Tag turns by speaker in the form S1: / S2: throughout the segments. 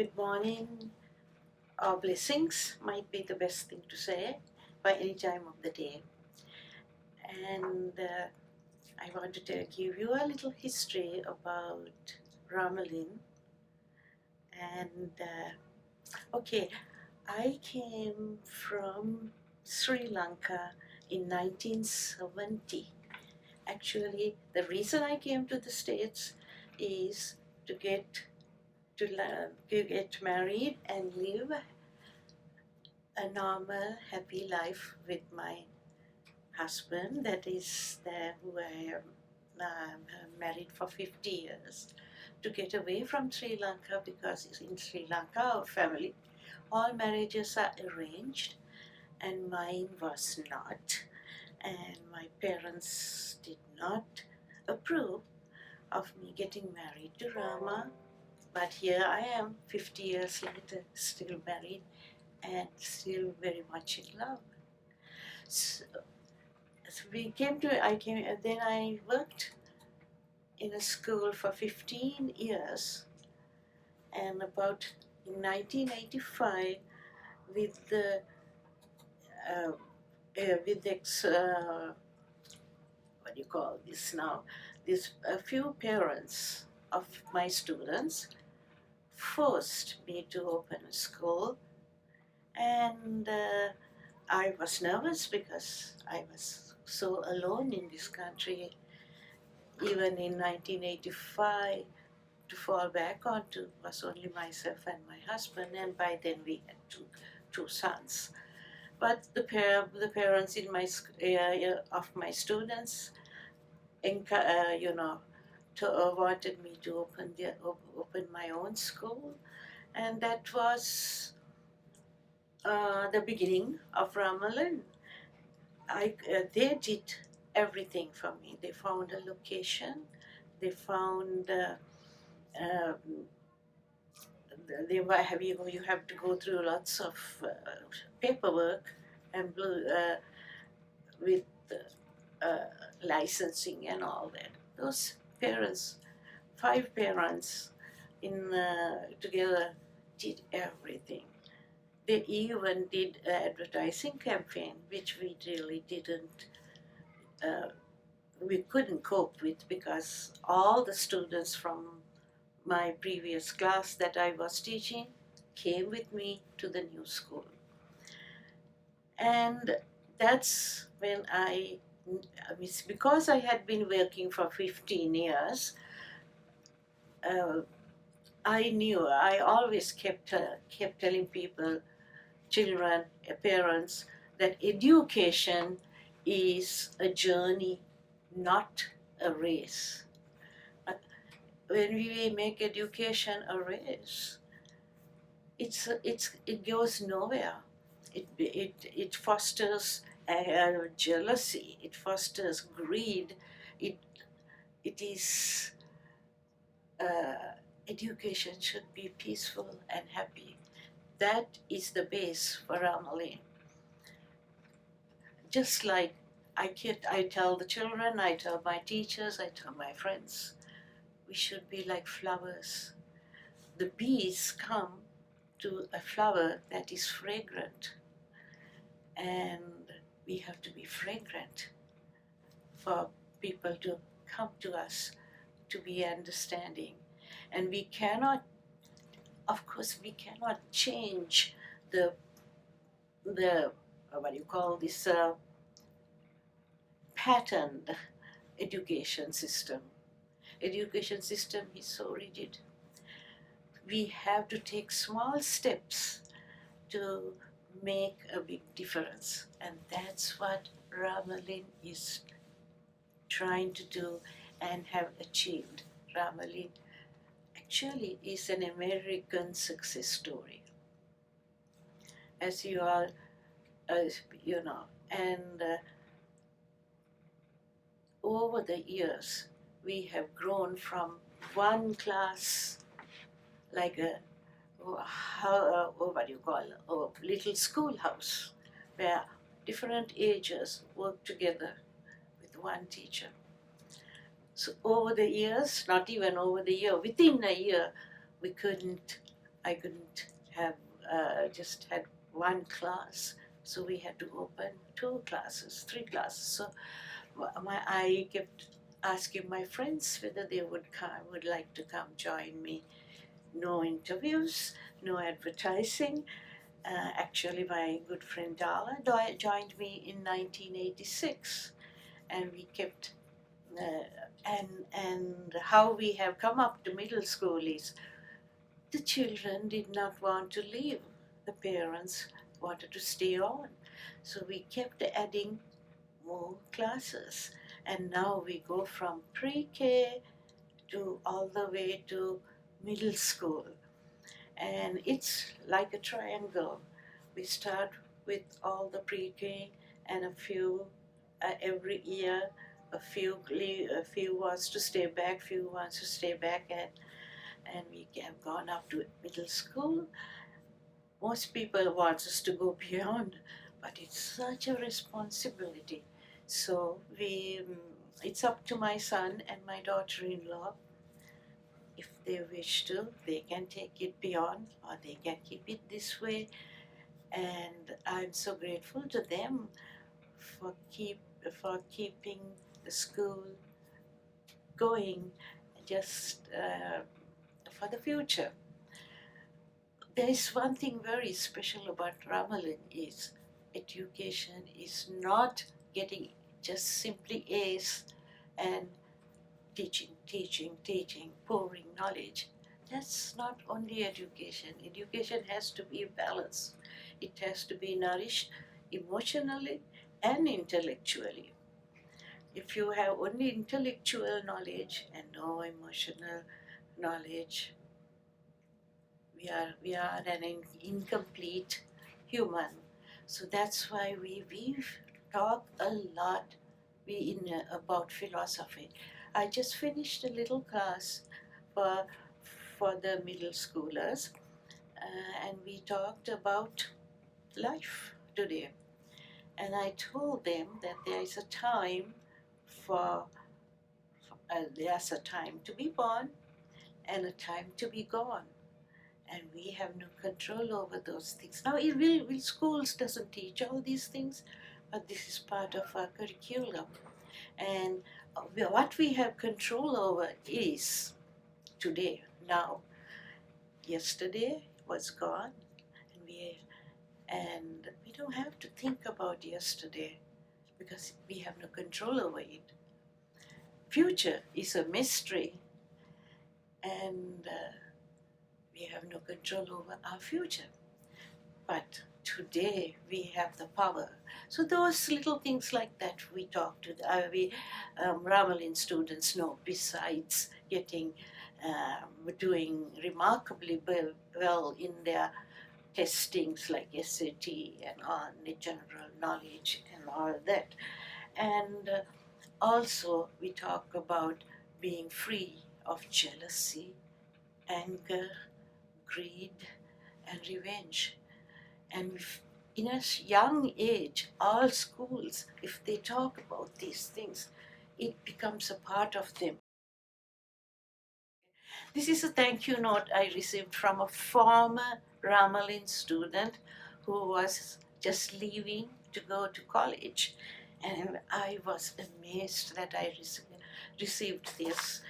S1: good morning or blessings might be the best thing to say by any time of the day. And I want to give you a little history about Ramalynn. And okay, I came from Sri Lanka in 1970. Actually, the reason I came to the States is to get married and live a normal, happy life with my husband, that is who I am married for 50 years, to get away from Sri Lanka, because in Sri Lanka our family, all marriages are arranged and mine was not, and my parents did not approve of me getting married to Rama. But here I am 50 years later, still married and still very much in love. So then I worked in a school for 15 years, and about in 1985, with the what do you call this now? A few parents of my students forced me to open a school, and I was nervous because I was so alone in this country. Even in 1985, to fall back onto was only myself and my husband, and by then we had two sons. But the parents in my of my students, wanted me to open my own school, and that was the beginning of Ramalynn. They did everything for me. They found a location. They found. You have to go through lots of paperwork and with licensing and all that. Those parents, 5 parents together, did everything. They even did an advertising campaign, which we really didn't, we couldn't cope with, because all the students from my previous class that I was teaching came with me to the new school. And that's when because I had been working for 15 years, I always kept telling people, children, parents, that education is a journey, not a race. When we make education a race, it goes nowhere. It fosters jealousy. It fosters greed. It is education should be peaceful and happy. That is the base for Ramalynn. Just like I tell the children, I tell my teachers, I tell my friends, we should be like flowers. The bees come to a flower that is fragrant, and we have to be fragrant for people to come to us, to be understanding. And we cannot, of course, we cannot change the what do you call this, patterned education system. Education system is so rigid. We have to take small steps to make a big difference, and that's what Ramalynn is trying to do and have achieved. Ramalynn actually is an American success story, as you all know, and over the years we have grown from one class, like a little schoolhouse, where different ages work together with one teacher. So over the years, not even over the year, within a year, we couldn't I couldn't have just had one class, so we had to open 2 classes, 3 classes. So I kept asking my friends whether they would like to come join me. No interviews, no advertising. Actually, my good friend Dala joined me in 1986, and we kept. And how we have come up to middle school is the children did not want to leave. The parents wanted to stay on. So we kept adding more classes. And now we go from pre-K to all the way to middle school. And it's like a triangle. We start with all the pre-K and a few every year. A few wants to stay back, few wants to stay back, and we have gone up to middle school. Most people want us to go beyond, but it's such a responsibility. So it's up to my son and my daughter-in-law. If they wish to, they can take it beyond, or they can keep it this way. And I'm so grateful to them for keeping the school going, just for the future. There is one thing very special about Ramalynn is education is not getting just simply A's and teaching, pouring knowledge. That's not only education. Education has to be balanced. It has to be nourished emotionally and intellectually. If you have only intellectual knowledge and no emotional knowledge, we are an incomplete human. So that's why we talk a lot about philosophy. I just finished a little class for the middle schoolers, and we talked about life today. And I told them that there is a time there's a time to be born and a time to be gone, and we have no control over those things. Now, schools doesn't teach all these things, but this is part of our curriculum. And what we have control over is today, now. Yesterday was gone, and we don't have to think about yesterday because we have no control over it. Future is a mystery, and we have no control over our future. But today we have the power. So those little things like that we talk to Ramalynn students know. Besides doing remarkably well in their testings like SAT and on the general knowledge and all that, and also we talk about being free of jealousy, anger, greed, and revenge. And in a young age, all schools, if they talk about these things, it becomes a part of them. This is a thank you note I received from a former Ramalynn student who was just leaving to go to college. And I was amazed that I received this,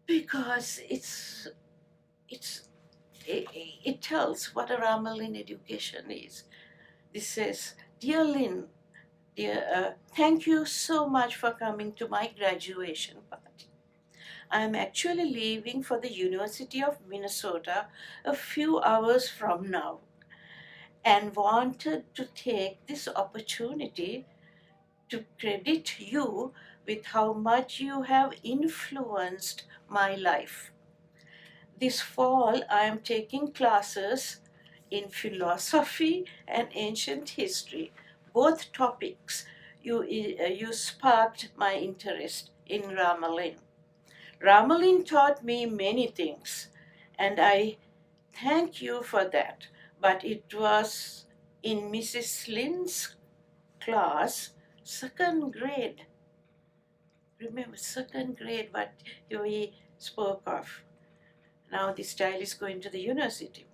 S1: because it tells what a Ramalynn education is. This says, "Dear Lynn, thank you so much for coming to my graduation party. I'm actually leaving for the University of Minnesota a few hours from now, and wanted to take this opportunity to credit you with how much you have influenced my life. This fall, I am taking classes in philosophy and ancient history, both topics you sparked my interest in Ramalynn. Ramalynn taught me many things, and I thank you for that. But it was in Mrs. Lynn's class, second grade. Remember, second grade, what we spoke of. Now this child is going to the university.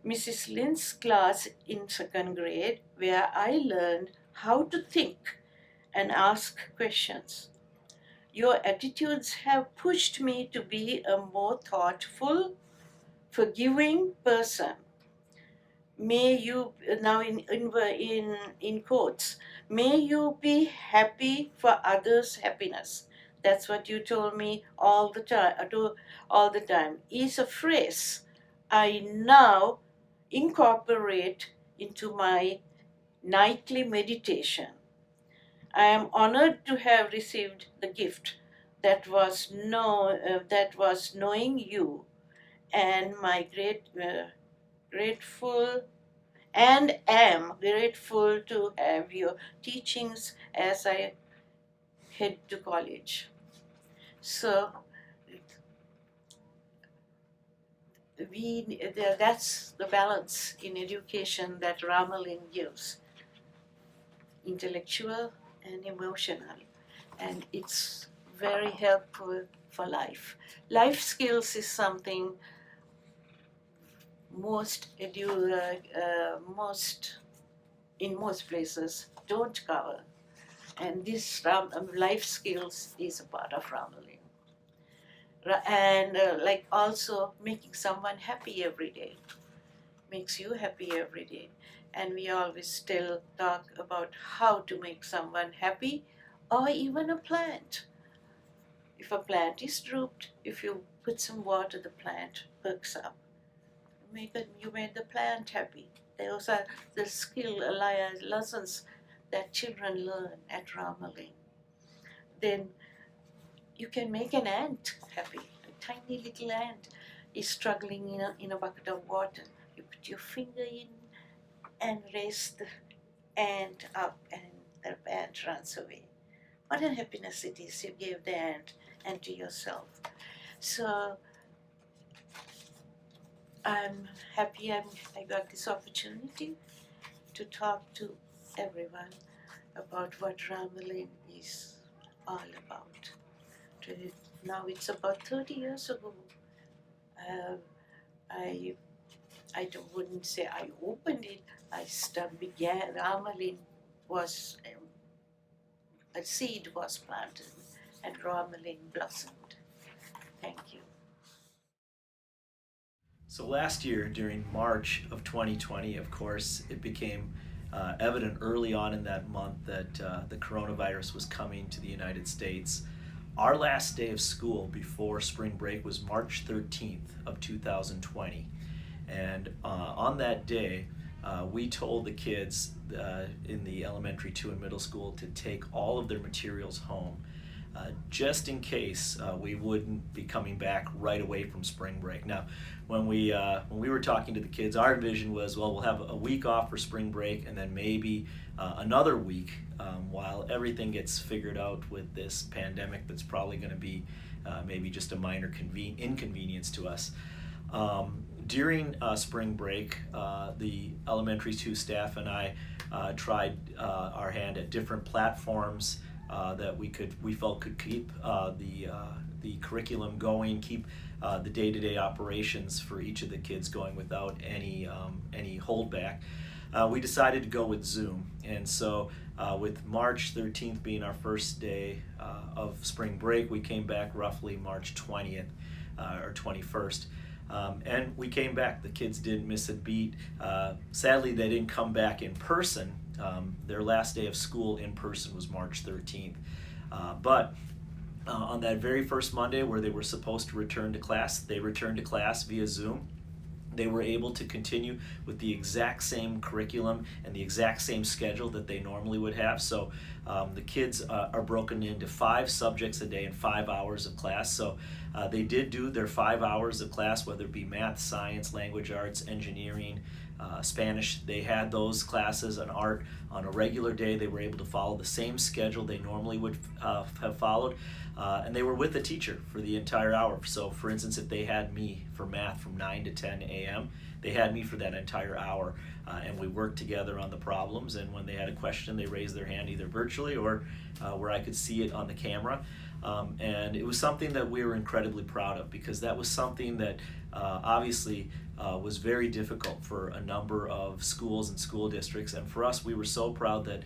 S1: Mrs. Lynn's class in second grade, where I learned how to think and ask questions. Your attitudes have pushed me to be a more thoughtful, forgiving person. May you now in quotes, may you be happy for others' happiness. That's what you told me all the time. Is a phrase I now incorporate into my nightly meditation. I am honored to have received the gift that was knowing you, and my grateful and am grateful to have your teachings as I head to college. So that's the balance in education that Ramalynn gives, intellectual and emotional, and it's very helpful for life. Life skills is something most in most places don't cover, and this life skills is a part of Ramalynn. And like also making someone happy every day makes you happy every day, and we always still talk about how to make someone happy, or even a plant. If a plant is drooped, if you put some water, the plant perks up. You made the plant happy. Those are the lessons that children learn at Ramalynn. Then you can make an ant happy. A tiny little ant is struggling in a bucket of water. You put your finger in and raise the ant up, and the ant runs away. What a happiness it is you gave the ant and to yourself. So I'm happy I got this opportunity to talk to everyone about what Ramalynn is all about. Now it's about 30 years ago. I wouldn't say I opened it. Began. Ramalynn was a seed was planted, and Ramalynn blossomed. Thank you.
S2: So last year, during March of 2020, of course, it became evident early on in that month that the coronavirus was coming to the United States. Our last day of school before spring break was March 13th of 2020. And on that day, we told the kids in the elementary 2 and middle school to take all of their materials home, just in case we wouldn't be coming back right away from spring break. Now, when we were talking to the kids, our vision was, well, we'll have a week off for spring break, and then maybe another week while everything gets figured out with this pandemic that's probably going to be maybe just a minor inconvenience to us. During spring break, the elementary 2 staff and I tried our hand at different platforms that we felt could keep the curriculum going, keep the day-to-day operations for each of the kids going without any holdback. We decided to go with Zoom, and so with March 13th being our first day of spring break, we came back roughly March 20th or 21st. And we came back. The kids didn't miss a beat. Sadly, they didn't come back in person. Their last day of school in person was March 13th. But on that very first Monday where they were supposed to return to class, they returned to class via Zoom. They were able to continue with the exact same curriculum and the exact same schedule that they normally would have. So the kids are broken into 5 subjects a day and 5 hours of class. So they did do their 5 hours of class, whether it be math, science, language arts, engineering, Spanish. They had those classes and art on a regular day. They were able to follow the same schedule they normally would have followed. And they were with the teacher for the entire hour. So for instance, if they had me for math from 9 to 10 a.m., they had me for that entire hour. And we worked together on the problems, and when they had a question, they raised their hand either virtually or where I could see it on the camera. And it was something that we were incredibly proud of, because that was something that obviously was very difficult for a number of schools and school districts. And for us, we were so proud that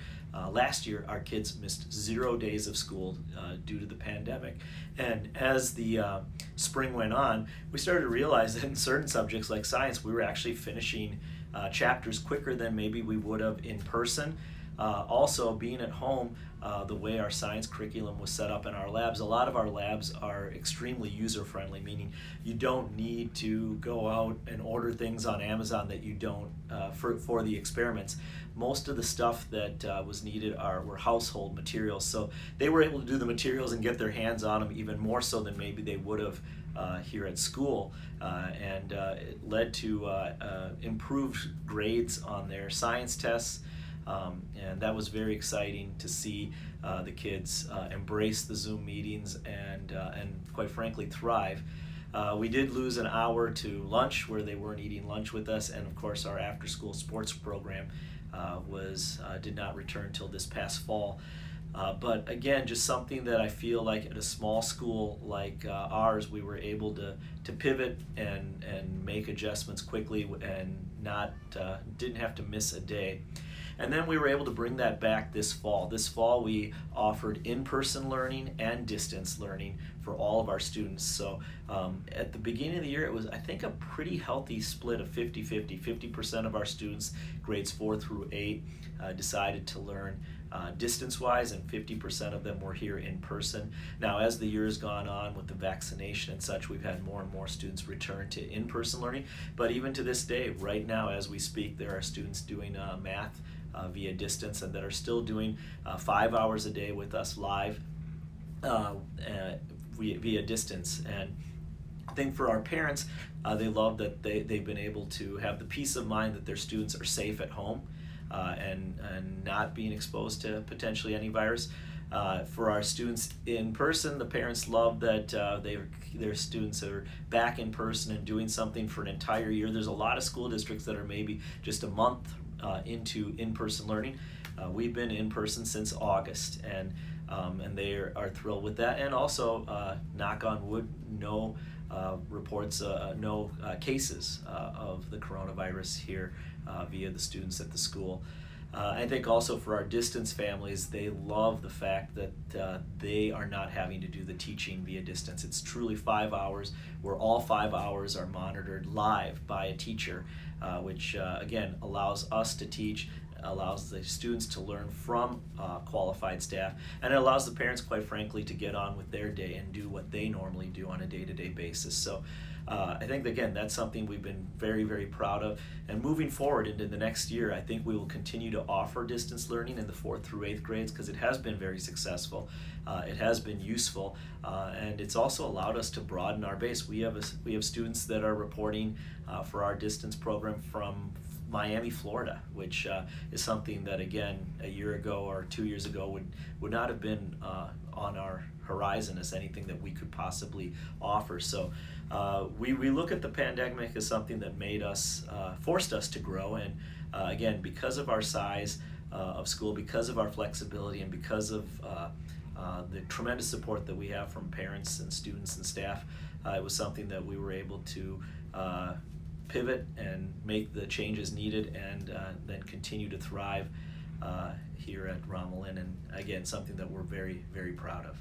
S2: last year our kids missed 0 days of school due to the pandemic. And as the spring went on, we started to realize that in certain subjects like science, we were actually finishing chapters quicker than maybe we would have in person. Also, being at home, the way our science curriculum was set up in our labs, a lot of our labs are extremely user-friendly, meaning you don't need to go out and order things on Amazon that you don't for the experiments. Most of the stuff that was needed were household materials, so they were able to do the materials and get their hands on them even more so than maybe they would have here at school, and it led to improved grades on their science tests. And that was very exciting to see the kids embrace the Zoom meetings and quite frankly thrive. We did lose an hour to lunch where they weren't eating lunch with us, and of course our after-school sports program did not return till this past fall. But again, just something that I feel like at a small school like ours, we were able to pivot and make adjustments quickly and didn't have to miss a day. And then we were able to bring that back this fall. This fall we offered in-person learning and distance learning for all of our students. So at the beginning of the year, it was, I think, a pretty healthy split of 50-50. 50% of our students, grades 4 through 8, decided to learn distance-wise, and 50% of them were here in person. Now, as the year has gone on with the vaccination and such, we've had more and more students return to in-person learning. But even to this day, right now as we speak, there are students doing math via distance, and that are still doing 5 hours a day with us live via distance. And I think for our parents, they love that they've been able to have the peace of mind that their students are safe at home and not being exposed to potentially any virus. For our students in person, the parents love that their students are back in person and doing something for an entire year. There's a lot of school districts that are maybe just a month into in-person learning. We've been in person since August, and they are thrilled with that. And also, knock on wood, no reports, no cases of the coronavirus here via the students at the school. I think also for our distance families, they love the fact that they are not having to do the teaching via distance. It's truly 5 hours, where all 5 hours are monitored live by a teacher, which again allows us to teach, allows the students to learn from qualified staff, and it allows the parents, quite frankly, to get on with their day and do what they normally do on a day-to-day basis. So I think, again, that's something we've been very, very proud of. And moving forward into the next year, I think we will continue to offer distance learning in the 4th through 8th grades, because it has been very successful. It has been useful, and it's also allowed us to broaden our base. We have students that are reporting for our distance program from Miami, Florida, which is something that, again, a year ago or 2 years ago would not have been on our horizon as anything that we could possibly offer. So we look at the pandemic as something that forced us to grow, and again, because of our size of school, because of our flexibility, and because of the tremendous support that we have from parents and students and staff, it was something that we were able to pivot and make the changes needed, and then continue to thrive here at Ramalynn, and again, something that we're very, very proud of.